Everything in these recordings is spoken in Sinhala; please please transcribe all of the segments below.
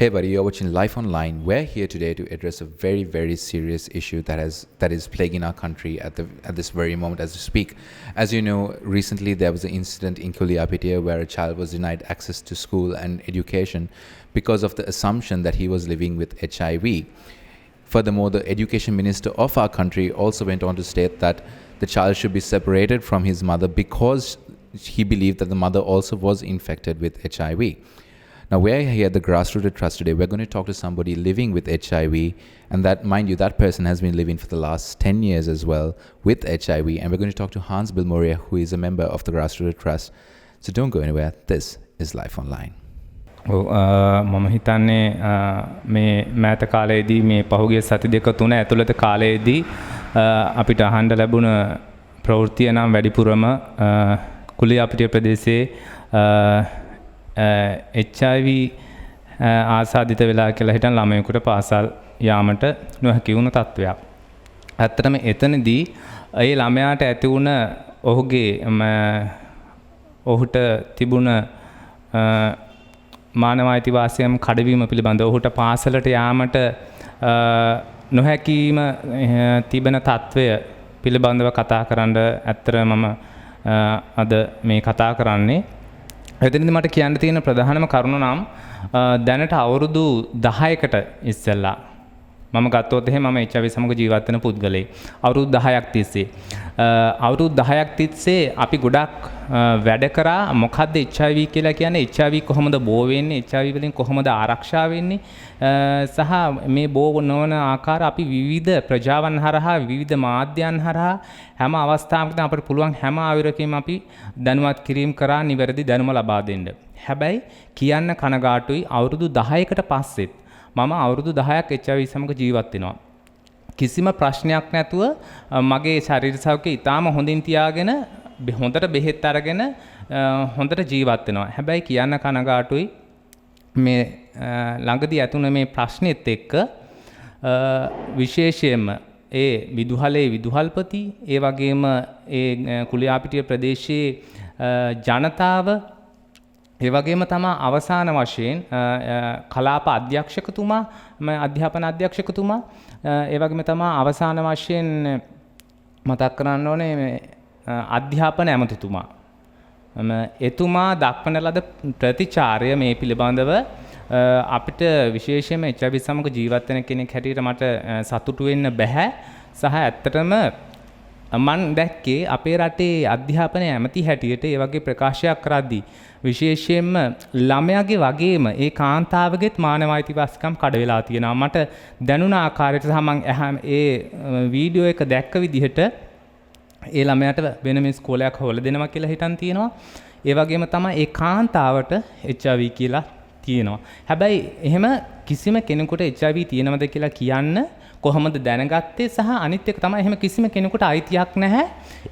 Hey buddy, you're watching Life Online. We're here today to address a very, very serious issue that is plaguing our country at this very moment as we speak. As you know, recently there was an incident in Kuliapitia where a child was denied access to school and education because of the assumption that he was living with HIV. Furthermore, the education minister of our country also went on to state that the child should be separated from his mother because he believed that the mother also was infected with HIV. Now, we're here at the Grassrooted Trust today. We're going to talk to somebody living with HIV, and that, mind you, that person has been living for the last 10 years as well with HIV. And we're going to talk to Hans Bill Moria, who is a member of the Grassrooted Trust. So don't go anywhere. This is Life Online. මම හිතන්නේ මේ මෑත කාලයේදී මේ පහුගිය සති දෙක තුන ඇතුළත කාලයේදී අපිට අහන්න ලැබුණ ප්‍රවෘත්තිය නම් වැඩිපුරම කුලියාපිටිය ප්‍රදේශයේ HIV ආසාදිත වෙලා කියලා හිටන් ළමයෙකුට පාසල් යාමට නොහැකි වුණ තත්ත්වයක්. ඇත්තටම එතනදී ඒ ළමයාට ඇති වුණ ඔහුට තිබුණ මානව අයිතිවාසිකම් කඩවීම පිළිබඳව ඔහුට පාසලට යාමට නොහැකීම තිබෙන තත්ත්වය පිළිබඳව කතා කරන්න ඇත්තට මම අද මේ කතා කරන්නේ. එතනදී මට කියන්න තියෙන ප්‍රධානම කරුණ නම් දැනට අවුරුදු 10කට ඉස්සෙල්ලා මම ගත්තොත් එහෙම මම HIV සමග ජීවත් වෙන පුද්ගලයෙක්. අවුරුදු 10ක් තිස්සේ අපි ගොඩක් වැඩ කරා. මොකද්ද HIV කියලා කියන්නේ? HIV කොහොමද බෝ වෙන්නේ? HIV වලින් කොහොමද ආරක්ෂා වෙන්නේ? සහ මේ බෝ නොවන ආකාර අපි විවිධ ප්‍රජාවන් හරහා විවිධ මාධ්‍යයන් හරහා හැම අවස්ථාවකදී අපිට පුළුවන් හැම ආවිරකෙම අපි දැනුවත් කිරීම කරා නිවැරදි දැනුම ලබා දෙන්න. හැබැයි කියන්න කනගාටුයි අවුරුදු 10කට පස්සෙත් මම අවුරුදු 10ක් HIV සමග ජීවත් වෙනවා. කිසිම ප්‍රශ්නයක් නැතුව මගේ ශරීර සෞඛ්‍යය ඉතාම හොඳින් තියාගෙන හොඳට බෙහෙත් අරගෙන හොඳට ජීවත් වෙනවා. හැබැයි කියන්න කනගාටුයි මේ ළඟදී ඇතුණ මේ ප්‍රශ්නෙත් එක්ක විශේෂයෙන්ම ඒ විදුහලේ විදුහල්පති ඒ වගේම ඒ කුලියාපිටිය ප්‍රදේශයේ ජනතාව ඒ වගේම තමයි අවසාන වශයෙන් කලාප අධ්‍යක්ෂකතුමා අධ්‍යාපන අධ්‍යක්ෂකතුමා ඒ වගේම තමයි අවසාන වශයෙන් මතක් කරන්න ඕනේ අධ්‍යාපන ඇමතිතුමා එතුමා දක්වන ලද ප්‍රතිචාරය මේ පිළිබඳව අපිට විශේෂයෙන්ම HIV සමග ජීවත් වෙන කෙනෙක් හැටියට මට සතුටු වෙන්න බෑ. සහ ඇත්තටම මම දැක්කේ අපේ රටේ අධ්‍යාපන ඇමති හැටියට ඒ වගේ ප්‍රකාශයක් කරද්දී විශේෂයෙන්ම ළමයාගේ වගේම ඒ කාන්තාවගෙත් මානව අයිතිවාසිකම් කඩ වෙලා තියෙනවා. මට දැනුණ ආකාරයට සහ මම ඒ වීඩියෝ එක දැක්ක විදිහට ඒ ළමයාට වෙනම ඉස්කෝලයක් හොයලා දෙනවා කියලා හිතන් තියෙනවා. ඒ වගේම තමයි ඒ කාන්තාවට HIV කියලා තියෙනවා. හැබැයි එහෙම කිසිම කෙනෙකුට HIV තියෙනවද කියලා කියන්න කොහොමද දැනගත්තේ සහ අනිත් එක තමයි එහෙම කිසිම කෙනෙකුට අයිතියක් නැහැ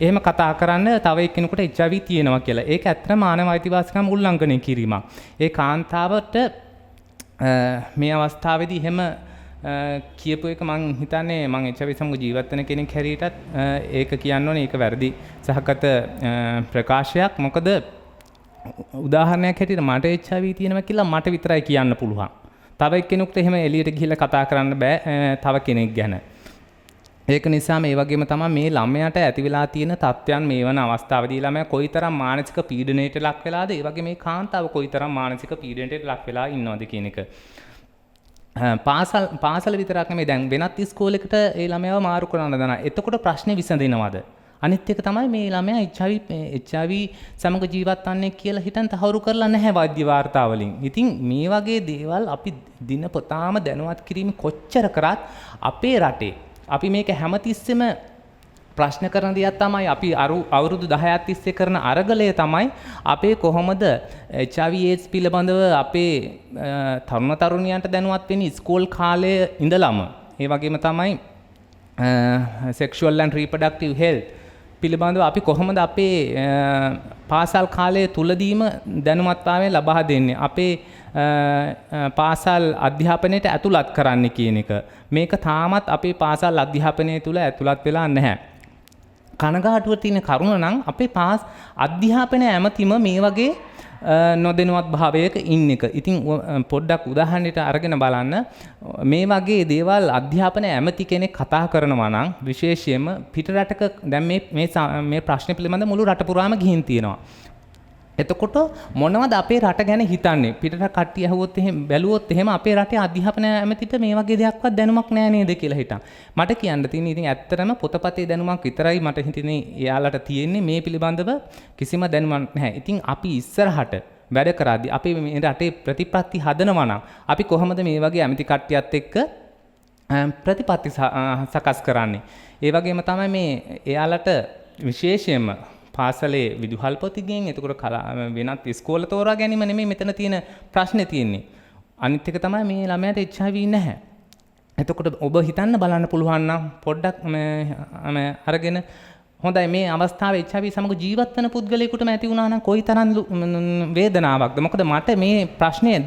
එහෙම කතා කරන්න තව එක්කෙනෙකුට HIV තියෙනවා කියලා. ඒක ඇත්තටම මානව අයිතිවාසිකම් උල්ලංඝනය කිරීමක්. ඒ කාන්තාවට මේ අවස්ථාවේදී එහෙම කියපු එක මං හිතන්නේ මං HIV සමග ජීවත් වෙන කෙනෙක් හැටියටත් ඒක කියන්න ඕනේ. ඒක වැරදි සහගත ප්‍රකාශයක්. මොකද උදාහරණයක් හැටියට මට HIV තියෙනවා කියලා මට විතරයි කියන්න පුළුවන්. තව එක්කෙනෙකුට එහෙම එළියට ගිහිල්ලා කතා කරන්න බෑ තව කෙනෙක් ගැන. ඒක නිසා මේ වගේම තමයි මේ ළමයාට ඇති වෙලා තියෙන තත්ත්වයන් මේ වන අවස්ථාවේදී ළමයා කොයිතරම් මානසික පීඩනයට ලක් වෙලාද, ඒ වගේ මේ කාන්තාව කොයිතරම් මානසික පීඩනයට ලක් වෙලා ඉන්නවද කියන එක. පාසල විතරක් නෙමෙයි දැන් වෙනත් ඉස්කෝලයකට ඒ ළමයාව මාරු කරන්න දානවා. එතකොට ප්‍රශ්නේ විසඳෙනවද? අනිත් එක තමයි මේ ළමයා HIV සමග ජීවත් වන්නේ කියලා හිතන් තහවුරු කරලා නැහැ වාද්‍ය වාර්තාවලින්. ඉතින් මේ වගේ දේවල් අපි දිනපතාම දැනුවත් කිරීම කොච්චර කරත් අපේ රටේ අපි මේක හැමතිස්සෙම ප්‍රශ්න කරන දෙයක් තමයි අපි අවුරුදු 10ක් තිස්සේ කරන අරගලය තමයි අපේ කොහොමද HIV AIDS පිළිබඳව අපේ තරුණ තරුණියන්ට දැනුවත් වෙන්නේ ඉස්කෝල් කාලයේ ඉඳලම. ඒ වගේම තමයි sexual and reproductive health පිළිබඳව අපි කොහොමද අපේ පාසල් කාලයේ තුලදීම දැනුමත්භාවය ලබා දෙන්නේ, අපේ පාසල් අධ්‍යාපනයට ඇතුළත් කරන්න කියන එක. මේක තාමත් අපේ පාසල් අධ්‍යාපනය තුල ඇතුළත් වෙලා නැහැ. කනගාටුව තියෙන කරුණ නම් අපේ අධ්‍යාපන ඇමතිම මේ වගේ නොදෙනුවත් භාවයක ඉන්න එක. ඉතින් පොඩ්ඩක් උදාහරණයට අරගෙන බලන්න මේ වගේ දේවල් අධ්‍යාපන ඇමති කෙනෙක් කතා කරනවා නම් විශේෂයෙන්ම පිට රටක දැන් මේ ප්‍රශ්න පිළිබඳ මුළු රට පුරාම ගිහින් තියෙනවා. එතකොට මොනවද අපේ රට ගැන හිතන්නේ? පිටට කට්ටිය ඇහුවොත් එහෙම බැලුවොත් එහෙම අපේ රටේ අධ්‍යාපන ඇමතිට මේ වගේ දෙයක්වත් දැනුමක් නැහැ නේද කියලා හිතන්. මට කියන්න තියෙන්නේ ඉතින් ඇත්තටම පොතපතේ දැනුමක් විතරයි මට හිතෙන්නේ එයාලට තියෙන්නේ මේ පිළිබඳව කිසිම දැනුමක් නැහැ. ඉතින් අපි ඉස්සරහට වැඩ කරද්දී අපි මේ රටේ ප්‍රතිපත්ති හදනවා නම් අපි කොහොමද මේ වගේ ඇමති කට්ටියත් එක්ක ප්‍රතිපත්ති සකස් කරන්නේ? ඒ වගේම තමයි මේ එයාලට විශේෂයෙන්ම පාසලේ විදුහල්පතිගෙන් එතකොට වෙනත් ඉස්කෝල තෝරා ගැනීම නෙමෙයි මෙතන තියෙන ප්‍රශ්නේ තියෙන්නේ. අනිත් එක තමයි මේ ළමයාට HIV නැහැ. එතකොට ඔබ හිතන්න බලන්න පුළුවන් නම් පොඩ්ඩක් අරගෙන හොඳයි මේ අවස්ථාවේ HIV සමග ජීවත් වෙන පුද්ගලයෙකුටම ඇති වුණා නම් කොයිතරම් වේදනාවක්ද? මොකද මට මේ ප්‍රශ්නේ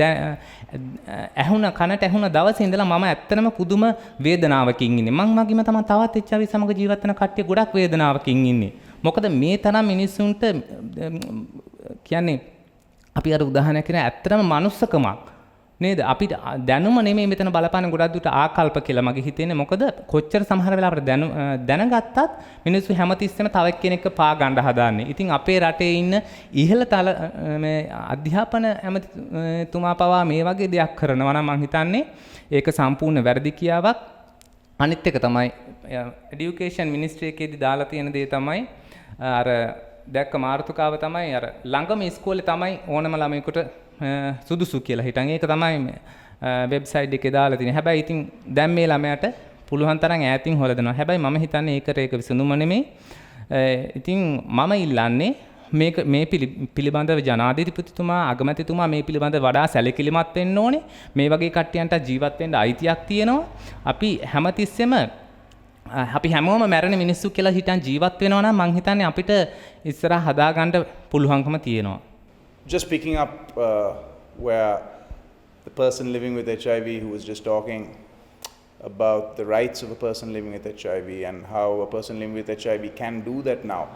කනට ඇහුණ දවසේ ඉඳලා මම ඇත්තටම පුදුම වේදනාවකින් ඉන්නේ. මං වගේම තමයි තවත් HIV සමග ජීවත් වෙන කට්ටිය ගොඩක් වේදනාවකින් ඉන්නේ. මොකද මේ තරම් මිනිස්සුන්ට කියන්නේ අපි අර උදාහරණයක් කියන ඇත්තටම මනුස්සකමක් නේද? අපිට දැනුම නෙමෙයි මෙතන බලපාන ගොඩක් දුරට ආකල්ප කියලා මගේ හිතෙන්නේ. මොකද කොච්චර සමහර වෙලාවට දැනගත්තත් මිනිස්සු හැමතිස්සෙම තව එක්කෙනෙක්ව පා ගන්න හදාන්නේ. ඉතින් අපේ රටේ ඉන්න ඉහළ තල මේ අධ්‍යාපන ඇමතිතුමා පවා මේ වගේ දෙයක් කරනවා නම් මං හිතන්නේ ඒක සම්පූර්ණ වැරදි කියාවක්. අනිත් එක තමයි এডুকেෂන් මිනිස්ට්‍රි එකේදී දාලා තියෙන දේ තමයි අර දැක්ක මාතෘකාව තමයි අර ළඟම ඉස්කෝලේ තමයි ඕනම ළමයෙකුට සුදුසු කියලා හිටන්. ඒක තමයි වෙබ්සයිට් එකේ දාලා තියෙන්නේ. හැබැයි ඉතින් දැන් මේ ළමයාට පුළුවන් තරම් ඈතින් හොයලා දෙනවා. හැබැයි මම හිතන්නේ ඒක විසඳුම නෙමෙයි. ඉතින් මම ඉල්ලන්නේ මේ පිළිබඳව ජනාධිපතිතුමා අගමැතිතුමා මේ පිළිබඳව වඩා සැලකිලිමත් වෙන්න ඕනේ. මේ වගේ කට්ටියන්ට ජීවත් වෙන්න අයිතියක් තියෙනවා. අපි හැමතිස්සෙම අපි හැමෝම මැරෙන මිනිස්සු කියලා හිතන් ජීවත් වෙනවා නම් මං හිතන්නේ අපිට ඉස්සරහ හදාගන්න පුළුවන්කම තියෙනවා. Just picking up where the person living with HIV who was just talking about the rights of a person living with HIV and how a person living with HIV can do that now.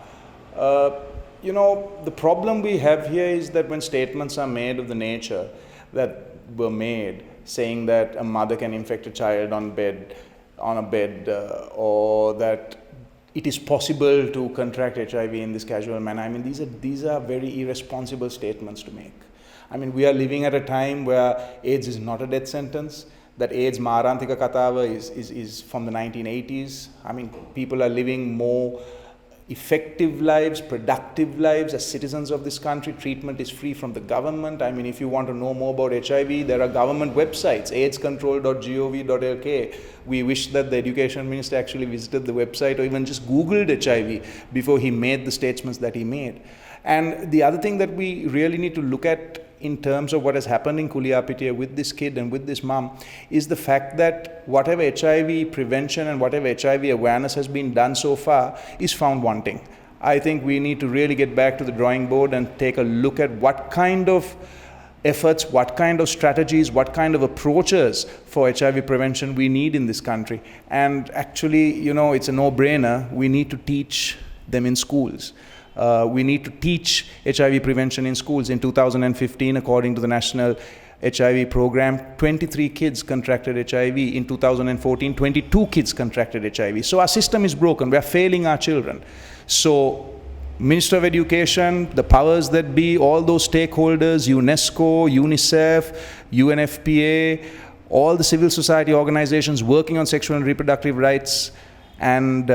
You know, the problem we have here is that when statements are made of the nature that were made, saying that a mother can infect a child on a bed, or that it is possible to contract HIV in this casual manner. I mean, these are very irresponsible statements to make. I mean, we are living at a time where AIDS is not a death sentence. That AIDS Maranthika Katava is from the 1980s. I mean, people are living more effective lives, productive lives as citizens of this country. Treatment is free from the government. I mean, if you want to know more about HIV, there are government websites, aidscontrol.gov.lk. We wish that the education minister actually visited the website or even just Googled HIV before he made the statements that he made. And the other thing that we really need to look at in terms of what has happened in Kuliyapitiya with this kid and with this mom is the fact that whatever HIV prevention and whatever HIV awareness has been done so far is found wanting. I think we need to really get back to the drawing board and take a look at what kind of efforts, what kind of strategies, what kind of approaches for HIV prevention we need in this country. And actually, you know, it's a no-brainer. We need to teach them in schools. We need to teach HIV prevention in schools. In 2015, according to the National HIV program, 23 kids contracted HIV. In 2014, 22 kids contracted HIV. So our system is broken. We are failing our children. So Minister of Education, the powers that be, all those stakeholders, UNESCO, UNICEF, UNFPA, all the civil society organizations working on sexual and reproductive rights, and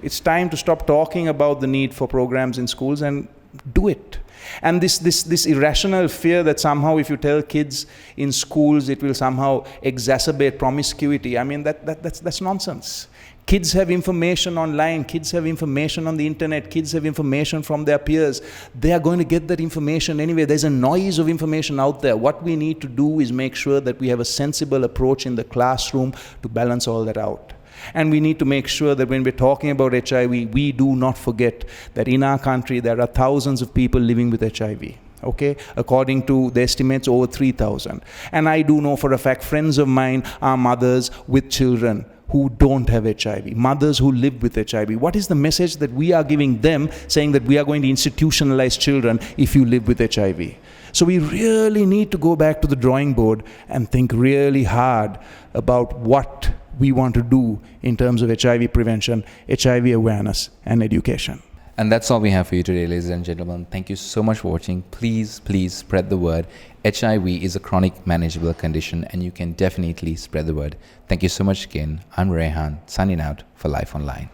it's time to stop talking about the need for programs in schools and do it. And this irrational fear that somehow if you tell kids in schools it will somehow exacerbate promiscuity, I mean that's nonsense. Kids have information online, kids have information on the internet, kids have information from their peers. They are going to get that information anyway. There's a noise of information out there. What we need to do is make sure that we have a sensible approach in the classroom to balance all that out. And we need to make sure that when we're talking about HIV, we do not forget that in our country there are thousands of people living with HIV. Okay, according to the estimates, over 3,000. And I do know for a fact friends of mine are mothers with children who don't have HIV, mothers who live with HIV? What is the message that we are giving them, saying that we are going to institutionalize children if you live with HIV? So we really need to go back to the drawing board and think really hard about what we want to do in terms of HIV prevention, HIV awareness, and education. And that's all we have for you today, ladies and gentlemen. Thank you so much for watching. Please, please spread the word. HIV is a chronic manageable condition, and you can definitely spread the word. Thank you so much again. I'm Rehan, signing out for Life Online.